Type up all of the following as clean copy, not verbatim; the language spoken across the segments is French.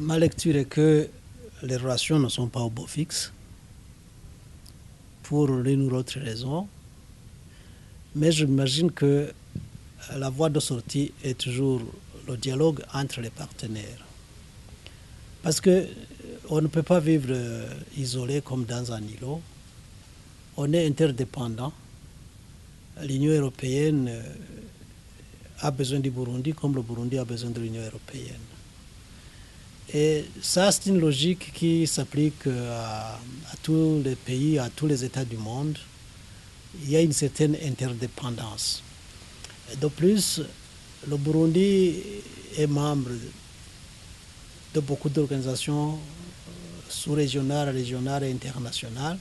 Ma lecture est que les relations ne sont pas au beau fixe, pour l'une ou l'autre raison, mais j'imagine que la voie de sortie est toujours le dialogue entre les partenaires. Parce qu'on ne peut pas vivre isolé comme dans un îlot. On est interdépendants. L'Union européenne a besoin du Burundi comme le Burundi a besoin de l'Union européenne. Et ça, c'est une logique qui s'applique à tous les pays, à tous les États du monde. Il y a une certaine interdépendance. Et de plus, le Burundi est membre de beaucoup d'organisations sous-régionales, régionales et internationales.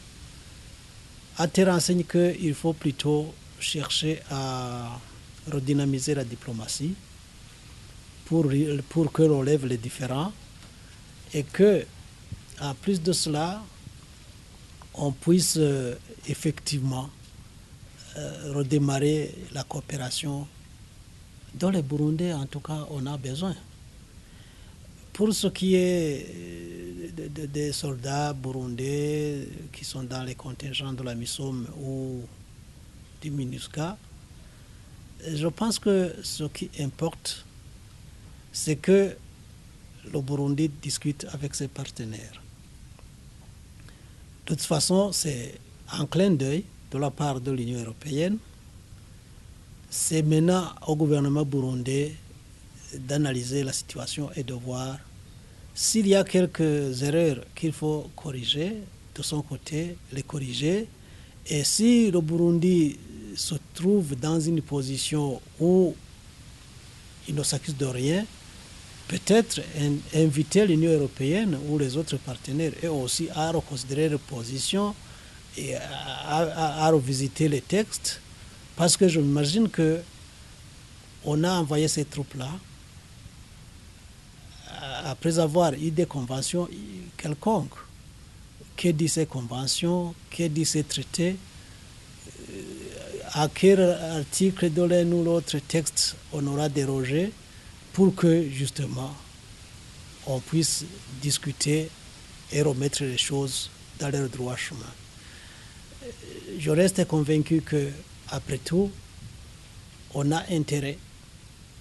À tel enseigne qu'il faut plutôt chercher à redynamiser la diplomatie pour que l'on lève les différends et que, en plus de cela, on puisse effectivement redémarrer la coopération dont les Burundais, en tout cas, on a besoin. Pour ce qui est des soldats burundais qui sont dans les contingents de la MISOM ou du MINUSCA, je pense que ce qui importe, c'est que le Burundi discute avec ses partenaires. De toute façon, c'est un clin d'œil de la part de l'Union européenne. C'est maintenant au gouvernement burundais d'analyser la situation et de voir s'il y a quelques erreurs qu'il faut corriger, de son côté, les corriger. Et si le Burundi se trouve dans une position où il ne s'accuse de rien, peut-être inviter l'Union européenne ou les autres partenaires et aussi à reconsidérer leur position et à revisiter les textes, parce que je m'imagine qu'on a envoyé ces troupes-là après avoir eu des conventions quelconques. Que disent ces conventions? Que disent ces traités? À quel article de l'un ou l'autre texte on aura dérogé pour que, justement, on puisse discuter et remettre les choses dans leur droit chemin. Je reste convaincu qu'après tout, on a intérêt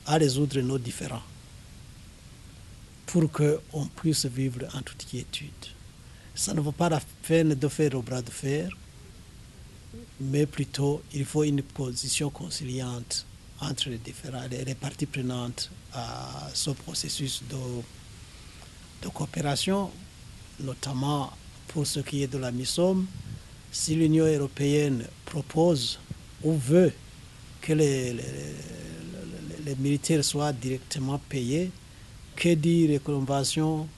à résoudre nos différends pour qu'on puisse vivre en toute quiétude. Ça ne vaut pas la peine de faire au bras de fer, mais plutôt il faut une position conciliante entre les parties prenantes à ce processus de coopération, notamment pour ce qui est de la MISOM. Si l'Union européenne propose ou veut que les militaires soient directement payés, que dit les conventions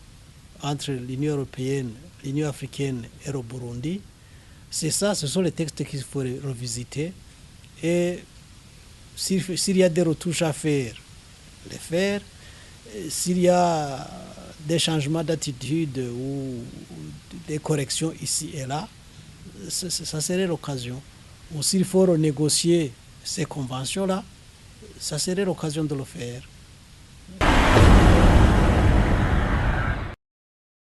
entre l'Union européenne, l'Union africaine et le Burundi? C'est ça, ce sont les textes qu'il faut revisiter. Et s'il y a des retouches à faire, les faire. S'il y a des changements d'attitude ou des corrections ici et là, ça serait l'occasion. Ou s'il faut renégocier ces conventions-là, ça serait l'occasion de le faire.